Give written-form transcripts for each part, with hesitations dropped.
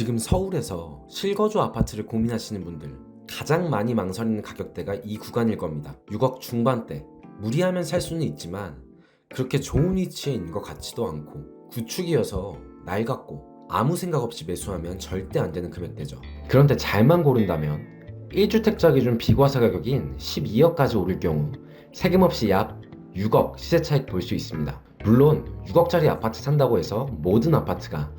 지금 서울에서 실거주 아파트를 고민하시는 분들 가장 많이 망설이는 가격대가 이 구간일 겁니다. 6억 중반대. 무리하면 살 수는 있지만 그렇게 좋은 위치에 있는 것 같지도 않고 구축이어서 낡았고 아무 생각 없이 매수하면 절대 안 되는 금액대죠. 그런데 잘만 고른다면 1주택자 기준 비과세 가격인 12억까지 오를 경우 세금 없이 약 6억 시세 차익 볼 수 있습니다. 물론 6억짜리 아파트 산다고 해서 모든 아파트가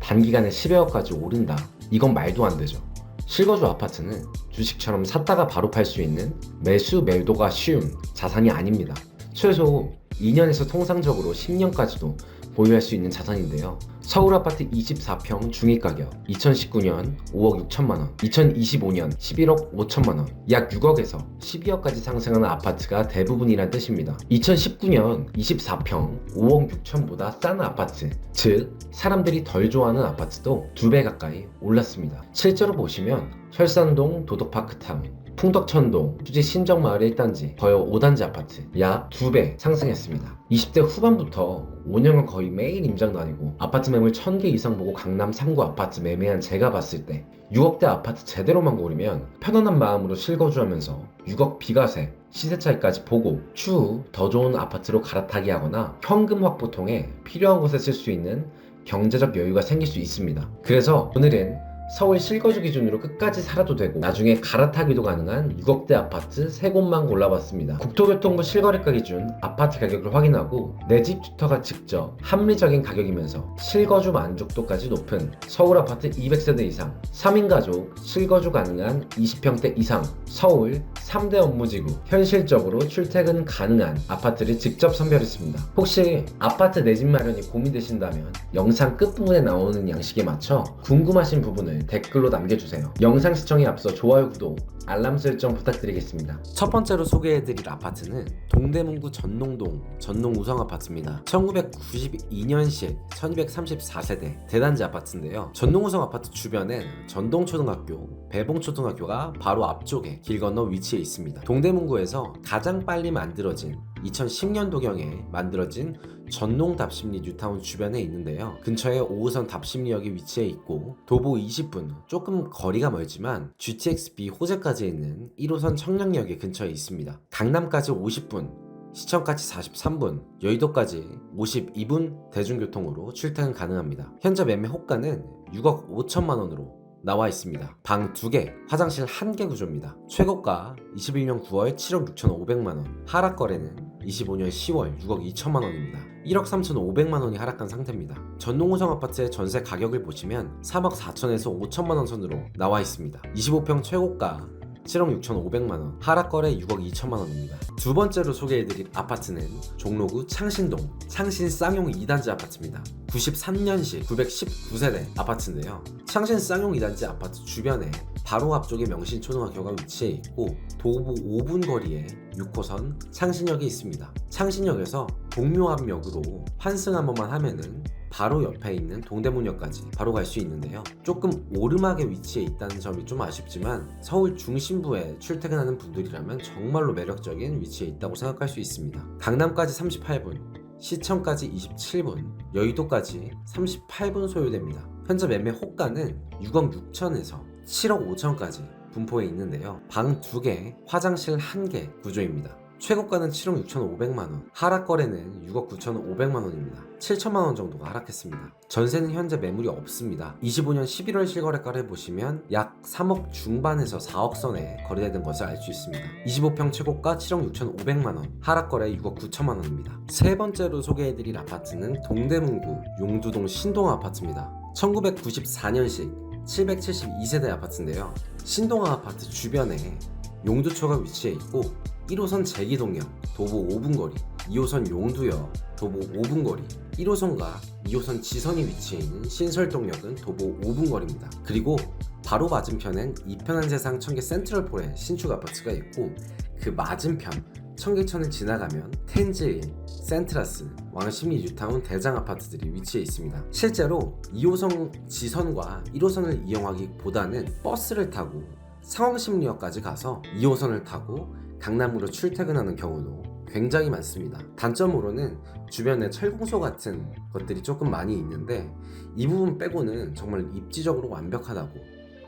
단기간에 10여억까지 오른다, 이건 말도 안 되죠. 실거주 아파트는 주식처럼 샀다가 바로 팔 수 있는 매수 매도가 쉬운 자산이 아닙니다. 최소 2년에서 통상적으로 10년까지도 보유할 수 있는 자산인데요. 서울 아파트 24평 중위가격 2019년 5억 6천만원, 2025년 11억 5천만원, 약 6억에서 12억까지 상승하는 아파트가 대부분이란 뜻입니다. 2019년 24평 5억 6천보다 싼 아파트, 즉 사람들이 덜 좋아하는 아파트도 2배 가까이 올랐습니다. 실제로 보시면 설산동 도덕파크타운, 풍덕천동 수지 신정마을 1단지 거여 5단지 아파트 약 2배 상승했습니다. 20대 후반부터 5년간 거의 매일 임장 다니고 아파트 매물 1000개 이상 보고 강남 3구 아파트 매매한 제가 봤을 때 6억대 아파트 제대로만 고르면 편안한 마음으로 실거주하면서 6억 비과세 시세 차이까지 보고 추후 더 좋은 아파트로 갈아타기 하거나 현금 확보 통해 필요한 곳에 쓸 수 있는 경제적 여유가 생길 수 있습니다. 그래서 오늘은 서울 실거주 기준으로 끝까지 살아도 되고 나중에 갈아타기도 가능한 6억대 아파트 3곳만 골라봤습니다. 국토교통부 실거래가 기준 아파트 가격을 확인하고 내 집 주터가 직접 합리적인 가격이면서 실거주 만족도까지 높은 서울 아파트 200세대 이상 3인 가족 실거주 가능한 20평대 이상 서울 3대 업무지구 현실적으로 출퇴근 가능한 아파트를 직접 선별했습니다. 혹시 아파트 내 집 마련이 고민되신다면 영상 끝부분에 나오는 양식에 맞춰 궁금하신 부분을 댓글로 남겨주세요. 영상 시청에 앞서 좋아요, 구독, 알람 설정 부탁드리겠습니다. 첫 번째로 소개해드릴 아파트는 동대문구 전농동 전농우성 아파트입니다. 1992년식 1234세대 대단지 아파트인데요. 전농우성 아파트 주변엔 전동초등학교, 배봉초등학교가 바로 앞쪽에 길 건너 위치해 있습니다. 동대문구에서 가장 빨리 만들어진 2010년도경에 만들어진 전농 답심리 뉴타운 주변에 있는데요. 근처에 5호선 답심리역이 위치해 있고 도보 20분, 조금 거리가 멀지만 GTX-B 호재까지 있는 1호선 청량역에 근처에 있습니다. 강남까지 50분, 시청까지 43분, 여의도까지 52분 대중교통으로 출퇴근 가능합니다. 현재 매매 호가는 6억 5천만 원으로 나와 있습니다. 방 2개, 화장실 1개 구조입니다. 최고가 21년 9월 7억 6,500만원, 하락 거래는 25년 10월 6억 2천만 원입니다. 1억 3,500만 원이 하락한 상태입니다. 전농우성 아파트의 전세 가격을 보시면 3억 4천에서 5천만 원 선으로 나와 있습니다. 25평 최고가 7억 6,500만원, 하락거래 6억 2천만 원입니다. 두 번째로 소개해드릴 아파트는 종로구 창신동 창신 쌍용 2단지 아파트입니다. 93년식 919세대 아파트인데요. 창신 쌍용 2단지 아파트 주변에 바로 앞쪽에 명신초등학교가 위치해 있고 도보 5분 거리에 6호선 창신역이 있습니다. 창신역에서 동묘암역으로 환승 한 번만 하면은 바로 옆에 있는 동대문역까지 바로 갈 수 있는데요. 조금 오르막에 위치해 있다는 점이 좀 아쉽지만 서울 중심부에 출퇴근하는 분들이라면 정말로 매력적인 위치에 있다고 생각할 수 있습니다. 강남까지 38분, 시청까지 27분, 여의도까지 38분 소요됩니다. 현재 매매 호가는 6억 6천에서 7억 5천까지 분포해 있는데요. 방 2개, 화장실 1개 구조입니다. 최고가는 7억 6,500만원, 하락거래는 6억 9,500만원입니다. 7천만원 정도가 하락했습니다. 전세는 현재 매물이 없습니다. 25년 11월 실거래가를 보시면 약 3억 중반에서 4억 선에 거래되는 것을 알 수 있습니다. 25평 최고가 7억 6,500만원, 하락거래 6억 9천만원입니다. 세 번째로 소개해드릴 아파트는 동대문구 용두동 신동아 아파트입니다. 1994년식 772세대 아파트인데요. 신동아 아파트 주변에 용두초가 위치해 있고 1호선 제기동역, 도보 5분 거리, 2호선 용두역, 도보 5분 거리, 1호선과 2호선 지선이 위치해 있는 신설동역은 도보 5분 거리입니다. 그리고 바로 맞은편엔 이편한 세상 청계 센트럴폴에 신축 아파트가 있고 그 맞은편 청계천을 지나가면 텐즈힐, 센트라스, 왕십리 뉴타운 대장 아파트들이 위치해 있습니다. 실제로 2호선 지선과 1호선을 이용하기보다는 버스를 타고 상황심리역까지 가서 2호선을 타고 강남으로 출퇴근하는 경우도 굉장히 많습니다. 단점으로는 주변에 철공소 같은 것들이 조금 많이 있는데 이 부분 빼고는 정말 입지적으로 완벽하다고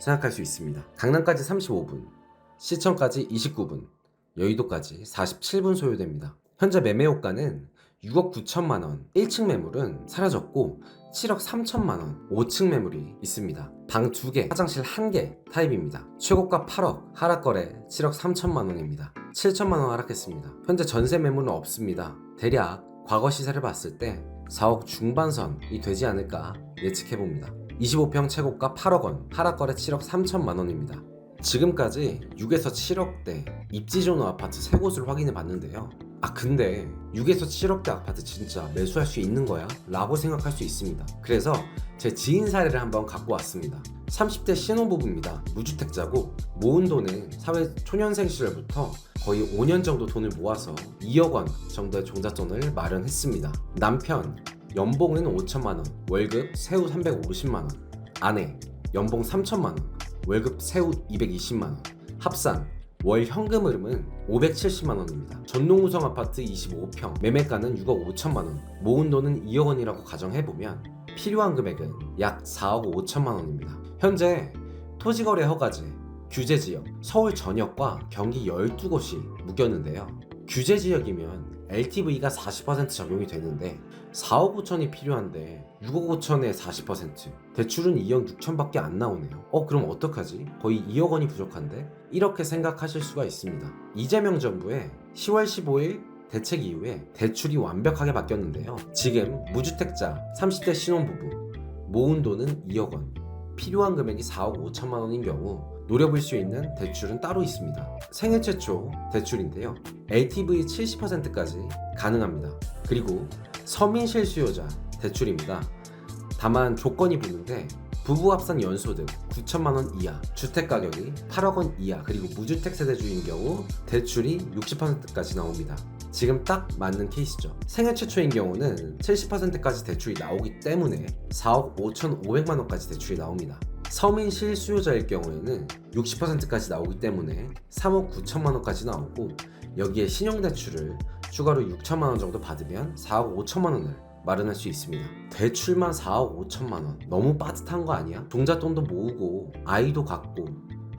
생각할 수 있습니다. 강남까지 35분, 시청까지 29분, 여의도까지 47분 소요됩니다. 현재 매매 호가는 6억 9천만 원, 1층 매물은 사라졌고 7억 3천만 원, 5층 매물이 있습니다. 방 2개, 화장실 1개 타입입니다. 최고가 8억, 하락거래 7억 3천만 원입니다. 7천만 원 하락했습니다. 현재 전세 매물은 없습니다. 대략 과거 시세를 봤을 때 4억 중반선이 되지 않을까 예측해봅니다. 25평 최고가 8억 원, 하락거래 7억 3천만 원입니다. 지금까지 6에서 7억대 입지 좋은 아파트 3곳을 확인해 봤는데요. 근데 6에서 7억대 아파트 진짜 매수할 수 있는 거야? 라고 생각할 수 있습니다. 그래서 제 지인 사례를 한번 갖고 왔습니다. 30대 신혼부부입니다. 무주택자고 모은 돈은 사회 초년생 시절부터 거의 5년 정도 돈을 모아서 2억 원 정도의 종잣돈을 마련했습니다. 남편 연봉은 5천만 원, 월급 세후 350만 원, 아내 연봉 3천만 원, 월급 세후 220만 원, 합산 월 현금 흐름은 570만 원입니다. 전동우성 아파트 25평, 매매가는 6억 5천만 원, 모은 돈은 2억 원이라고 가정해보면 필요한 금액은 약 4억 5천만 원입니다. 현재 토지거래 허가제, 규제지역, 서울 전역과 경기 12곳이 묶였는데요. 규제지역이면 LTV가 40% 적용이 되는데 4억 5천이 필요한데 6억 5천에 40%, 대출은 2억 6천밖에 안 나오네요. 그럼 어떡하지? 거의 2억 원이 부족한데? 이렇게 생각하실 수가 있습니다. 이재명 정부의 10월 15일 대책 이후에 대출이 완벽하게 바뀌었는데요. 지금 무주택자 30대 신혼부부 모은 돈은 2억 원, 필요한 금액이 4억 5천만 원인 경우 노려볼 수 있는 대출은 따로 있습니다. 생애 최초 대출인데요. LTV 70%까지 가능합니다. 그리고 서민 실수요자 대출입니다. 다만 조건이 붙는데 부부 합산 연소득 9천만 원 이하, 주택 가격이 8억 원 이하, 그리고 무주택 세대주인 경우 대출이 60%까지 나옵니다. 지금 딱 맞는 케이스죠. 생애 최초인 경우는 70%까지 대출이 나오기 때문에 4억 5,500만 원까지 대출이 나옵니다. 서민 실수요자일 경우에는 60%까지 나오기 때문에 3억 9천만 원까지 나오고, 여기에 신용대출을 추가로 6천만 원 정도 받으면 4억 5천만 원을 마련할 수 있습니다. 대출만 4억 5천만 원, 너무 빠듯한 거 아니야? 종잣돈도 모으고 아이도 갖고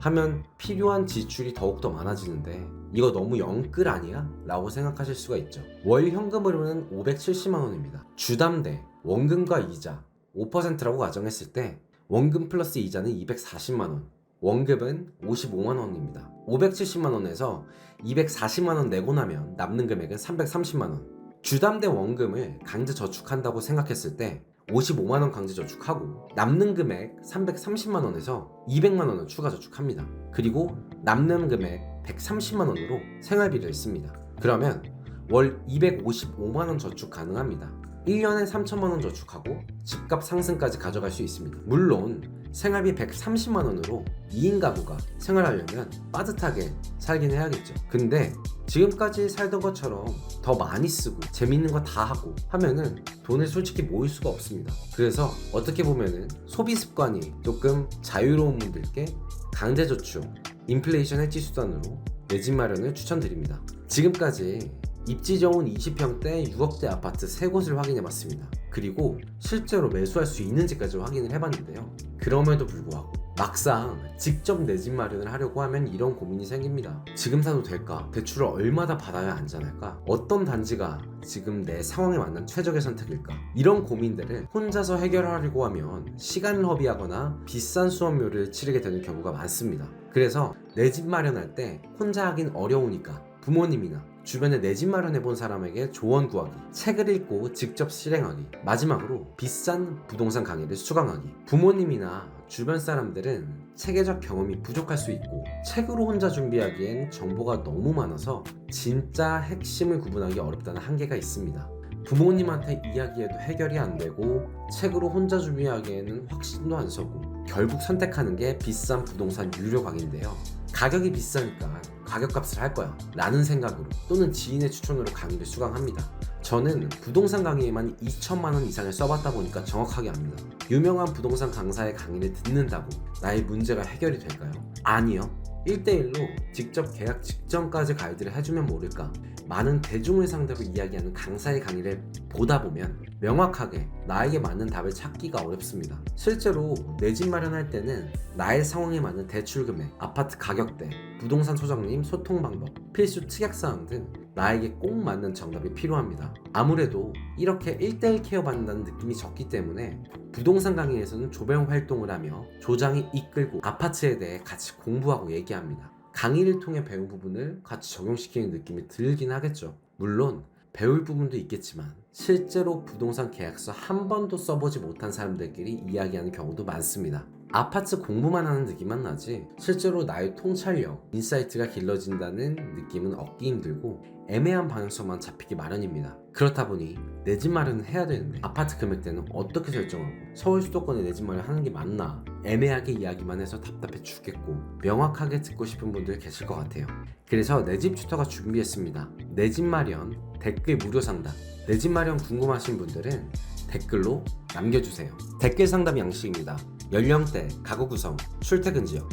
하면 필요한 지출이 더욱더 많아지는데 이거 너무 영끌 아니야? 라고 생각하실 수가 있죠. 월 현금 흐름은 570만 원입니다. 주담대, 원금과 이자 5%라고 가정했을 때 원금 플러스 이자는 240만 원, 원금은 55만 원입니다. 570만 원에서 240만 원 내고 나면 남는 금액은 330만 원. 주담대 원금을 강제 저축한다고 생각했을 때 55만 원 강제 저축하고 남는 금액 330만 원에서 200만 원을 추가 저축합니다. 그리고 남는 금액 130만 원으로 생활비를 씁니다. 그러면 월 255만 원 저축 가능합니다. 1년에 3천만 원 저축하고 집값 상승까지 가져갈 수 있습니다. 물론 생활비 130만 원으로 2인 가구가 생활하려면 빠듯하게 살긴 해야겠죠. 근데 지금까지 살던 것처럼 더 많이 쓰고 재밌는 거 다 하고 하면은 돈을 솔직히 모을 수가 없습니다. 그래서 어떻게 보면은 소비 습관이 조금 자유로운 분들께 강제저축, 인플레이션 해지 수단으로 내 집 마련을 추천드립니다. 지금까지 입지 좋은 20평대 6억대 아파트 3곳을 확인해봤습니다. 그리고 실제로 매수할 수 있는지까지 확인을 해봤는데요. 그럼에도 불구하고 막상 직접 내 집 마련을 하려고 하면 이런 고민이 생깁니다. 지금 사도 될까? 대출을 얼마나 받아야 안전할까? 어떤 단지가 지금 내 상황에 맞는 최적의 선택일까? 이런 고민들을 혼자서 해결하려고 하면 시간을 허비하거나 비싼 수업료를 치르게 되는 경우가 많습니다. 그래서 내 집 마련할 때 혼자 하긴 어려우니까 부모님이나 주변에 내 집 마련해본 사람에게 조언 구하기, 책을 읽고 직접 실행하기, 마지막으로 비싼 부동산 강의를 수강하기. 부모님이나 주변 사람들은 체계적 경험이 부족할 수 있고 책으로 혼자 준비하기엔 정보가 너무 많아서 진짜 핵심을 구분하기 어렵다는 한계가 있습니다. 부모님한테 이야기해도 해결이 안 되고 책으로 혼자 준비하기에는 확신도 안 서고 결국 선택하는 게 비싼 부동산 유료 강의인데요. 가격이 비싸니까 가격값을 할 거야 라는 생각으로 또는 지인의 추천으로 강의를 수강합니다. 저는 부동산 강의에만 2천만 원 이상을 써봤다 보니까 정확하게 압니다. 유명한 부동산 강사의 강의를 듣는다고 나의 문제가 해결이 될까요? 아니요. 1대1로 직접 계약 직전까지 가이드를 해주면 모를까. 많은 대중을 상대로 이야기하는 강사의 강의를 보다 보면 명확하게 나에게 맞는 답을 찾기가 어렵습니다. 실제로 내 집 마련할 때는 나의 상황에 맞는 대출 금액, 아파트 가격대, 부동산 소장님 소통 방법, 필수 특약사항 등 나에게 꼭 맞는 정답이 필요합니다. 아무래도 이렇게 1대1 케어 받는다는 느낌이 적기 때문에 부동산 강의에서는 조별 활동을 하며 조장이 이끌고 아파트에 대해 같이 공부하고 얘기합니다. 강의를 통해 배운 부분을 같이 적용시키는 느낌이 들긴 하겠죠. 물론 배울 부분도 있겠지만 실제로 부동산 계약서 한 번도 써보지 못한 사람들끼리 이야기하는 경우도 많습니다. 아파트 공부만 하는 느낌만 나지 실제로 나의 통찰력, 인사이트가 길러진다는 느낌은 얻기 힘들고 애매한 방향성만 잡히기 마련입니다. 그렇다 보니 내 집 마련은 해야 되는데 아파트 금액대는 어떻게 설정하고 서울 수도권에 내 집 마련 하는 게 맞나, 애매하게 이야기만 해서 답답해 죽겠고 명확하게 듣고 싶은 분들 계실 것 같아요. 그래서 내 집 튜터가 준비했습니다. 내 집 마련 댓글 무료 상담. 내 집 마련 궁금하신 분들은 댓글로 남겨주세요. 댓글 상담 양식입니다. 연령대, 가구 구성, 출퇴근 지역,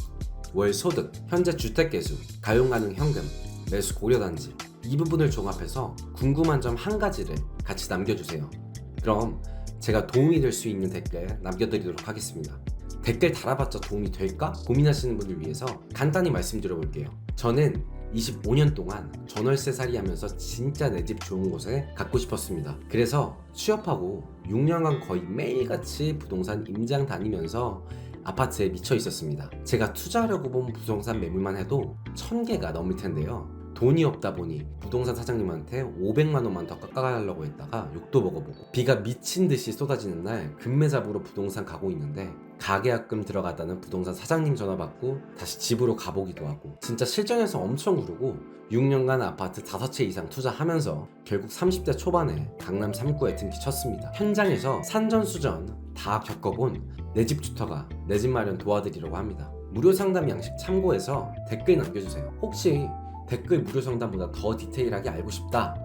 월 소득, 현재 주택 개수, 가용 가능 현금, 매수 고려 단지, 이 부분을 종합해서 궁금한 점 한 가지를 같이 남겨주세요. 그럼 제가 도움이 될 수 있는 댓글 남겨드리도록 하겠습니다. 댓글 달아봤자 도움이 될까? 고민하시는 분들 위해서 간단히 말씀드려볼게요. 저는 25년 동안 전월세살이 하면서 진짜 내 집 좋은 곳에 갖고 싶었습니다. 그래서 취업하고 6년간 거의 매일같이 부동산 임장 다니면서 아파트에 미쳐 있었습니다. 제가 투자하려고 본 부동산 매물만 해도 1000개가 넘을 텐데요. 돈이 없다 보니 부동산 사장님한테 500만 원만 더 깎아달라고 했다가 욕도 먹어보고, 비가 미친 듯이 쏟아지는 날 금매 잡으러 부동산 가고 있는데 가계약금 들어갔다는 부동산 사장님 전화 받고 다시 집으로 가보기도 하고, 진짜 실전에서 엄청 구르고 6년간 아파트 5채 이상 투자하면서 결국 30대 초반에 강남 3구에 등기 쳤습니다. 현장에서 산전수전 다 겪어본 내 집 튜터가 내 집 마련 도와드리려고 합니다. 무료 상담 양식 참고해서 댓글 남겨주세요. 혹시 댓글 무료 상담보다 더 디테일하게 알고 싶다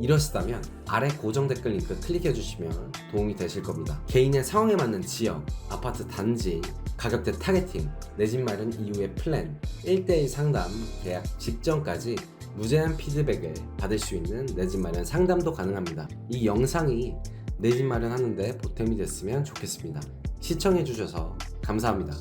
이러시다면 아래 고정 댓글 링크 클릭해 주시면 도움이 되실 겁니다. 개인의 상황에 맞는 지역, 아파트 단지, 가격대 타겟팅, 내 집 마련 이후의 플랜, 1대1 상담, 계약 직전까지 무제한 피드백을 받을 수 있는 내 집 마련 상담도 가능합니다. 이 영상이 내 집 마련하는데 보탬이 됐으면 좋겠습니다. 시청해 주셔서 감사합니다.